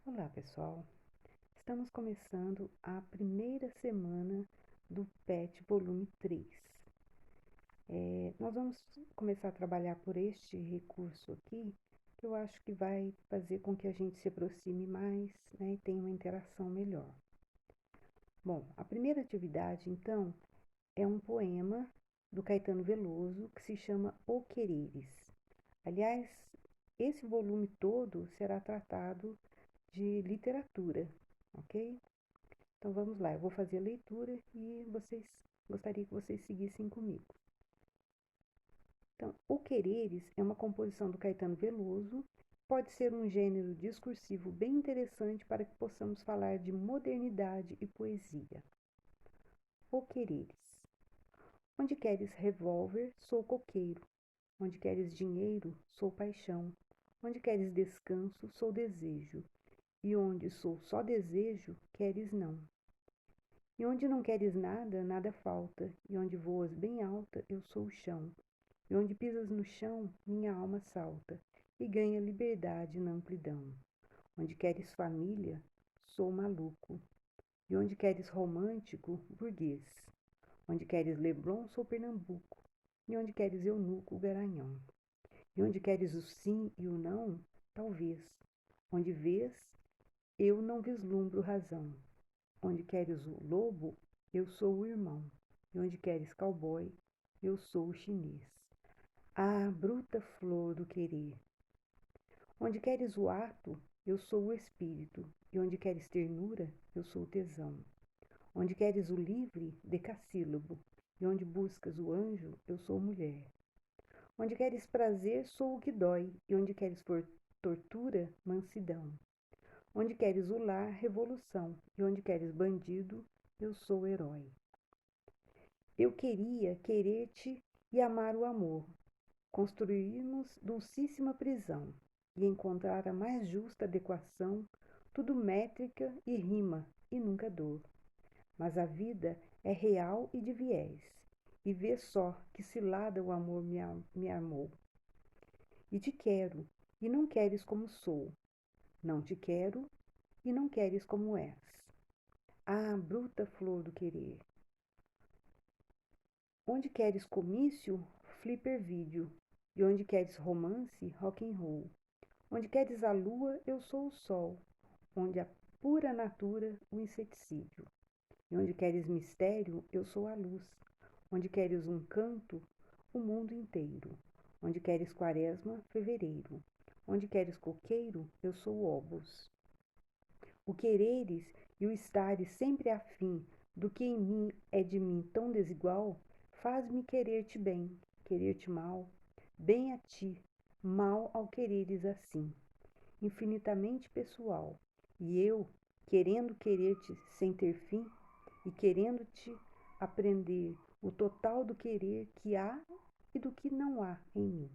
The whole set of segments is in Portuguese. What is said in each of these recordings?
Olá, pessoal. Estamos começando a primeira semana do PET volume 3. Nós vamos começar a trabalhar por este recurso aqui, que eu acho que vai fazer com que a gente se aproxime mais, né, e tenha uma interação melhor. Bom, a primeira atividade, então, é um poema do Caetano Veloso que se chama O Quereres. Aliás, esse volume todo será tratado de literatura, ok? Então vamos lá, eu vou fazer a leitura e gostaria que vocês seguissem comigo. Então, O Quereres é uma composição do Caetano Veloso, pode ser um gênero discursivo bem interessante para que possamos falar de modernidade e poesia. O Quereres. Onde queres revólver, sou coqueiro. Onde queres dinheiro, sou paixão. Onde queres descanso, sou desejo. E onde sou só desejo, queres não. E onde não queres nada, nada falta, e onde voas bem alta, eu sou o chão. E onde pisas no chão, minha alma salta, e ganha liberdade na amplidão. Onde queres família, sou maluco. E onde queres romântico, burguês. Onde queres Leblon, sou Pernambuco. E onde queres eunuco, Garanhão. E onde queres o sim e o não, talvez. Onde vês, eu não vislumbro razão. Onde queres o lobo, eu sou o irmão. E onde queres cowboy, eu sou o chinês. Ah, bruta flor do querer! Onde queres o ato, eu sou o espírito. E onde queres ternura, eu sou o tesão. Onde queres o livre, decassílabo. E onde buscas o anjo, eu sou mulher. Onde queres prazer, sou o que dói. E onde queres tortura, mansidão. Onde queres o lar, revolução. E onde queres bandido, eu sou herói. Eu queria querer-te e amar o amor, construirmos dulcíssima prisão e encontrar a mais justa adequação, tudo métrica e rima e nunca dor. Mas a vida é real e de viés, e vê só que cilada o amor me armou. E te quero, e não queres como sou, não te quero, e não queres como és. Ah, bruta flor do querer! Onde queres comício, flipper vídeo. E onde queres romance, rock and roll. Onde queres a lua, eu sou o sol. Onde a pura natura, o inseticídio. E onde queres mistério, eu sou a luz. Onde queres um canto, o mundo inteiro. Onde queres quaresma, fevereiro. Onde queres coqueiro, eu sou obus. O quereres e o estares sempre afim do que em mim é de mim tão desigual, faz-me querer-te bem, querer-te mal, bem a ti, mal ao quereres assim, infinitamente pessoal. E eu, querendo querer-te sem ter fim, e querendo-te aprender o total do querer que há e do que não há em mim.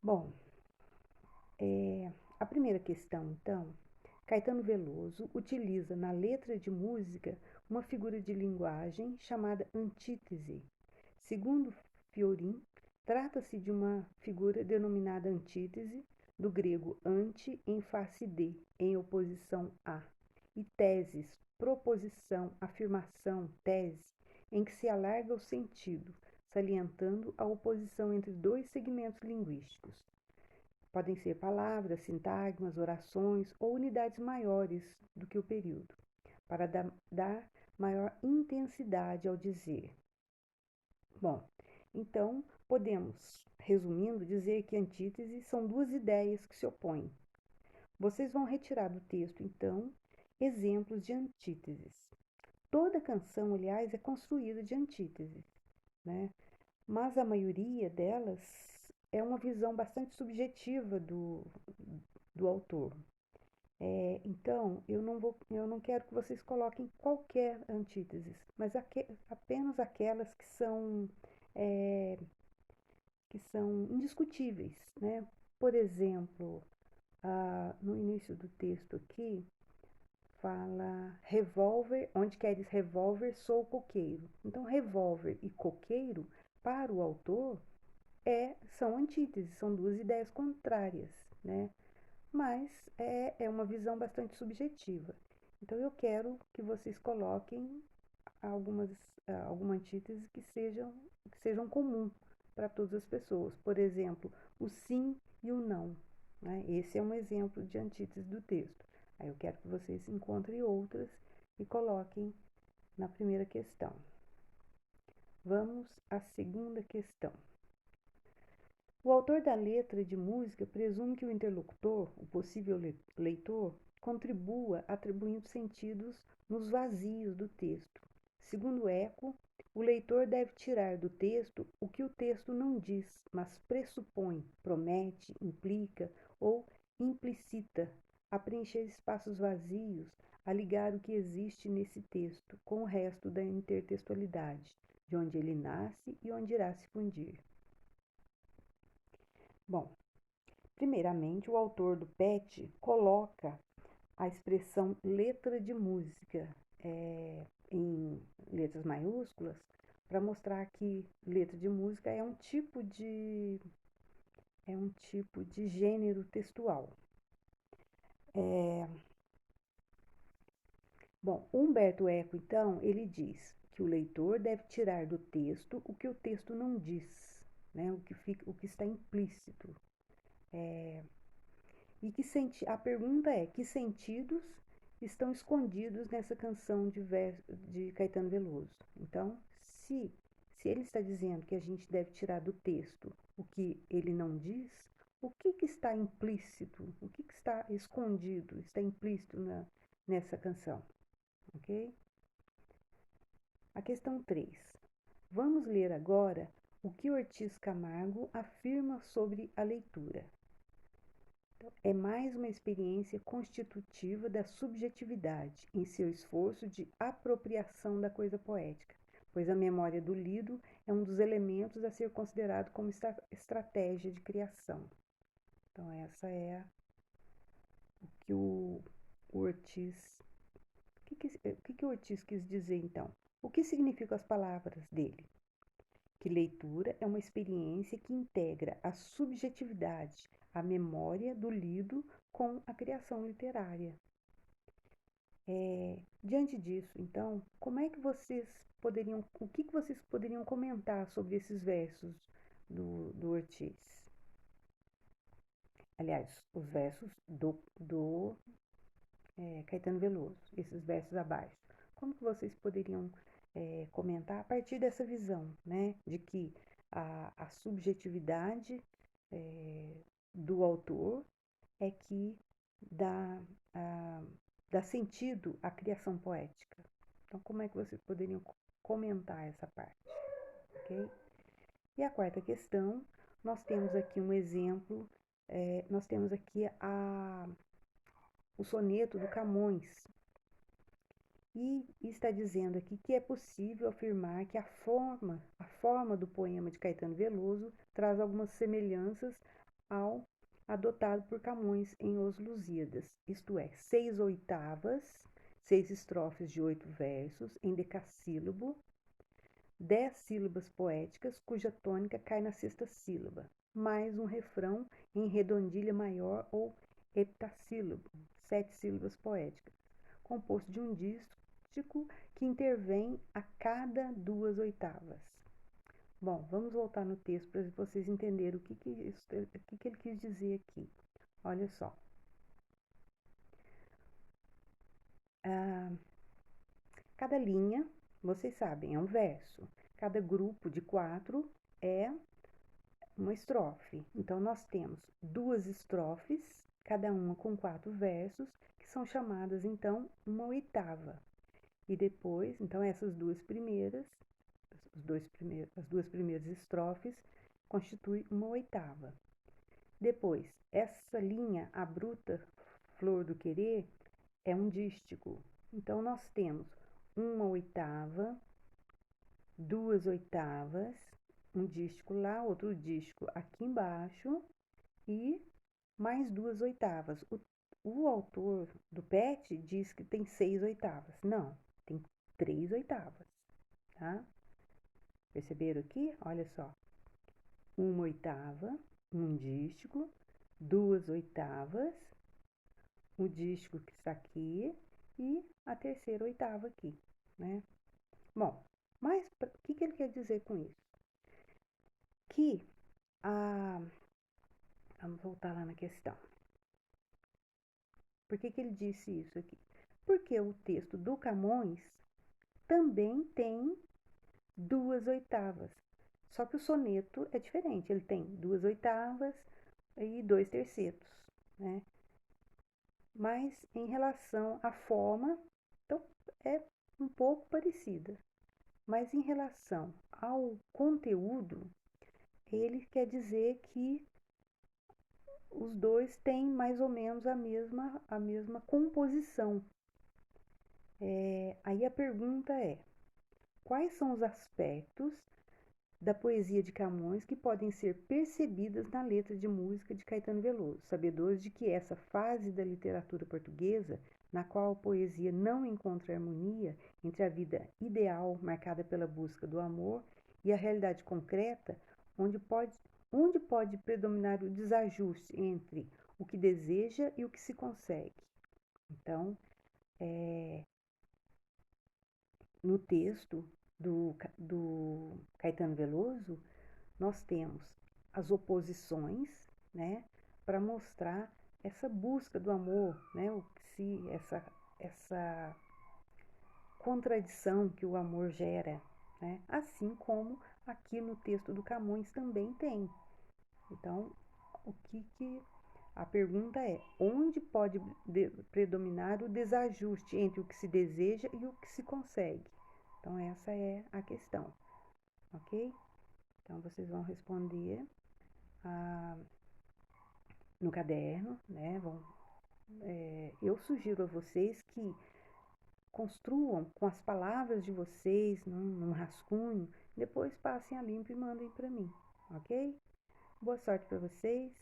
Bom, a primeira questão, então, Caetano Veloso utiliza na letra de música uma figura de linguagem chamada antítese. Segundo Fiorin, trata-se de uma figura denominada antítese, do grego anti em face de, em oposição a, e teses, proposição, afirmação, tese, em que se alarga o sentido, salientando a oposição entre dois segmentos linguísticos. Podem ser palavras, sintagmas, orações ou unidades maiores do que o período, para dar maior intensidade ao dizer. Bom, então podemos, resumindo, dizer que antíteses são duas ideias que se opõem. Vocês vão retirar do texto, então, exemplos de antíteses. Toda canção, aliás, é construída de antíteses, né? Mas a maioria delas é uma visão bastante subjetiva do autor. Então, eu não quero que vocês coloquem qualquer antítese, mas apenas aquelas é, que são indiscutíveis, né? Por exemplo, no início do texto aqui, fala revólver, onde queres revólver, sou coqueiro. Então, revólver e coqueiro, para o autor, são antíteses, são duas ideias contrárias, né? mas é uma visão bastante subjetiva. Então, eu quero que vocês coloquem alguma antítese que sejam comum para todas as pessoas. Por exemplo, o sim e o não, né? Esse é um exemplo de antítese do texto. Aí eu quero que vocês encontrem outras e coloquem na primeira questão. Vamos à segunda questão. O autor da letra de música presume que o interlocutor, o possível leitor, contribua atribuindo sentidos nos vazios do texto. Segundo Eco, o leitor deve tirar do texto o que o texto não diz, mas pressupõe, promete, implica ou implicita, a preencher espaços vazios, a ligar o que existe nesse texto com o resto da intertextualidade, de onde ele nasce e onde irá se fundir. Bom, primeiramente, o autor do PET coloca a expressão letra de música em letras maiúsculas para mostrar que letra de música é um tipo de gênero textual. Bom, Humberto Eco, então, ele diz que o leitor deve tirar do texto o que o texto não diz, né? O que está implícito. A pergunta é: que sentidos estão escondidos nessa canção de Caetano Veloso? Então, se, se ele está dizendo que a gente deve tirar do texto o que ele não diz, o que está implícito? O que está escondido, está implícito nessa canção? Ok? A questão 3. Vamos ler agora o que Ortiz Camargo afirma sobre a leitura. É mais uma experiência constitutiva da subjetividade em seu esforço de apropriação da coisa poética, pois a memória do lido é um dos elementos a ser considerado como estratégia de criação. Então, essa é o que o Ortiz. O que o Ortiz quis dizer, então? O que significam as palavras dele? Que leitura é uma experiência que integra a subjetividade, a memória do lido com a criação literária. Diante disso, então, o que vocês poderiam comentar sobre esses versos do Ortiz? Aliás, os versos do Caetano Veloso, esses versos abaixo. Como que vocês poderiam comentar a partir dessa visão, né, de que a subjetividade do autor é que dá, a, dá sentido à criação poética? Então, como é que vocês poderiam comentar essa parte? Ok? E a quarta questão, nós temos aqui um exemplo, nós temos aqui o soneto do Camões, e está dizendo aqui que é possível afirmar que a forma do poema de Caetano Veloso traz algumas semelhanças ao adotado por Camões em Os Lusíadas, isto é, 6 oitavas, 6 estrofes de 8 versos em decassílabo, 10 sílabas poéticas cuja tônica cai na sexta sílaba, mais um refrão em redondilha maior ou heptassílabo, 7 sílabas poéticas, composto de um dístico que intervém a cada 2 oitavas. Bom, vamos voltar no texto para vocês entenderem o que ele quis dizer aqui. Olha só. Cada linha, vocês sabem, é um verso. Cada grupo de 4 é uma estrofe. Então, nós temos 2 estrofes, cada uma com 4 versos, que são chamadas, então, uma oitava. E depois, então, essas as duas primeiras estrofes constituem uma oitava. Depois, essa linha, a bruta flor do querer, é um dístico. Então, nós temos uma oitava, 2 oitavas, um dístico lá, outro dístico aqui embaixo e mais 2 oitavas. O autor do PET diz que tem 6 oitavas. Não, tem 3 oitavas, tá? Perceberam aqui? Olha só. Uma oitava, um dístico, 2 oitavas o dístico que está aqui e a terceira oitava aqui, né? Bom, mas o que ele quer dizer com isso? Que vamos voltar lá na questão. Por que ele disse isso aqui? Porque o texto do Camões também tem duas oitavas. Só que o soneto é diferente, ele tem duas oitavas e dois tercetos, né? Mas em relação à forma, então é um pouco parecida. Mas em relação ao conteúdo, ele quer dizer que os dois têm mais ou menos a mesma composição. Aí a pergunta é: quais são os aspectos da poesia de Camões que podem ser percebidas na letra de música de Caetano Veloso, sabedores de que essa fase da literatura portuguesa, na qual a poesia não encontra harmonia entre a vida ideal, marcada pela busca do amor, e a realidade concreta, onde pode predominar o desajuste entre o que deseja e o que se consegue. Então, no texto do Caetano Veloso, nós temos as oposições, né, para mostrar essa busca do amor, né, essa contradição que o amor gera, né, assim como aqui no texto do Camões também tem. Então, a pergunta é: onde pode predominar o desajuste entre o que se deseja e o que se consegue? Então, essa é a questão, ok? Então, vocês vão responder no caderno, né? Eu sugiro a vocês que construam com as palavras de vocês num rascunho, depois passem a limpo e mandem para mim, ok? Boa sorte para vocês.